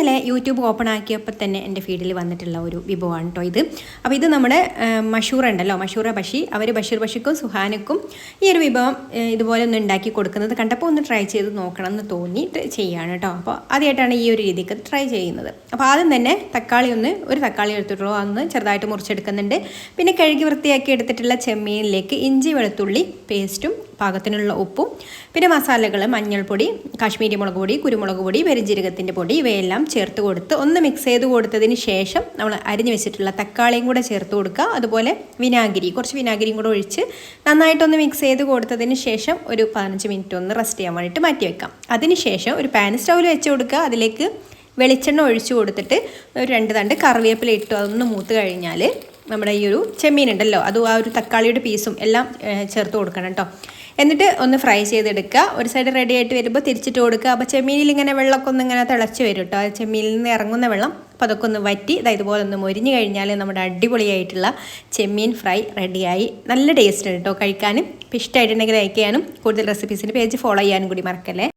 ഇന്നലെ YouTube open ആക്കിയപ്പോൾ തന്നെ എൻ്റെ ഫീഡിൽ വന്നിട്ടുള്ള ഒരു വിഭവമാണ് കേട്ടോ ഇത്. അപ്പോൾ ഇത് നമ്മുടെ മഷൂറ ഉണ്ടല്ലോ, മഷൂറ ബഷി, അവർ ബഷീർ ബഷിക്കും സുഹാനക്കും ഈ ഒരു വിഭവം ഇതുപോലെ ഒന്ന് ഉണ്ടാക്കി കൊടുക്കുന്നത് കണ്ടപ്പോൾ ഒന്ന് ട്രൈ ചെയ്ത് നോക്കണം എന്ന് തോന്നിയിട്ട് ചെയ്യുകയാണ് കേട്ടോ. അപ്പോൾ ആദ്യമായിട്ടാണ് ഈ ഒരു രീതിക്ക് ട്രൈ ചെയ്യുന്നത്. അപ്പോൾ ആദ്യം തന്നെ ഒരു തക്കാളി എടുത്തിട്ടുള്ളൂ, അതൊന്ന് ചെറുതായിട്ട് മുറിച്ചെടുക്കുന്നുണ്ട്. പിന്നെ കഴുകി വൃത്തിയാക്കി എടുത്തിട്ടുള്ള ചെമ്മീനിലേക്ക് ഇഞ്ചി വെളുത്തുള്ളി പേസ്റ്റും പാകത്തിനുള്ള ഉപ്പും പിന്നെ മസാലകൾ മഞ്ഞൾപ്പൊടി, കാശ്മീരി മുളക് പൊടി, കുരുമുളക് പൊടി, പെരുംജീരകത്തിൻ്റെ പൊടി ഇവയെല്ലാം ചേർത്ത് കൊടുത്ത് ഒന്ന് മിക്സ് ചെയ്ത് കൊടുത്തതിന് ശേഷം നമ്മൾ അരിഞ്ഞു വെച്ചിട്ടുള്ള തക്കാളിയും കൂടെ ചേർത്ത് കൊടുക്കുക. അതുപോലെ കുറച്ച് വിനാഗിരിയും കൂടെ ഒഴിച്ച് നന്നായിട്ടൊന്ന് മിക്സ് ചെയ്ത് കൊടുത്തതിന് ശേഷം ഒരു 15 മിനിറ്റ് ഒന്ന് റെസ്റ്റ് ചെയ്യാൻ വേണ്ടിയിട്ട് മാറ്റി വെക്കാം. അതിനുശേഷം ഒരു പാൻ സ്റ്റൗവിൽ വെച്ച് കൊടുക്കുക. അതിലേക്ക് വെളിച്ചെണ്ണ ഒഴിച്ച് കൊടുത്തിട്ട് ഒരു 2 തണ്ട് കറിവേപ്പില ഇട്ടു അതൊന്ന് മൂത്ത് കഴിഞ്ഞാൽ നമ്മുടെ ഈ ഒരു ചെമ്മീൻ ഉണ്ടല്ലോ, അത് ആ ഒരു തക്കാളിയുടെ പീസും എല്ലാം ചേർത്ത് കൊടുക്കണം കേട്ടോ. എന്നിട്ട് ഒന്ന് ഫ്രൈ ചെയ്തെടുക്കുക. ഒരു സൈഡ് റെഡി ആയിട്ട് വരുമ്പോൾ തിരിച്ചിട്ട് കൊടുക്കുക. അപ്പോൾ ചെമ്മീനിൽ ഇങ്ങനെ വെള്ളമൊക്കെ ഒന്ന് ഇങ്ങനെ തിളച്ച് വരും കേട്ടോ. ആ ചെമ്മീനിൽ നിന്ന് ഇറങ്ങുന്ന വെള്ളം അപ്പോൾ അതൊക്കെ ഒന്ന് വറ്റി ഇതുപോലെ ഒന്ന് മൊരിഞ്ഞ് കഴിഞ്ഞാൽ നമ്മുടെ അടിപൊളിയായിട്ടുള്ള ചെമ്മീൻ ഫ്രൈ റെഡിയായി. നല്ല ടേസ്റ്റ് ഉണ്ട് കേട്ടോ കഴിക്കാനും. ഇപ്പോൾ ഇഷ്ടമായിട്ടുണ്ടെങ്കിൽ ലൈക്ക് ചെയ്യാനും കൂടുതൽ റെസിപ്പീസിൻ്റെ പേജ് ഫോളോ ചെയ്യാനും കൂടി മറക്കല്ലേ.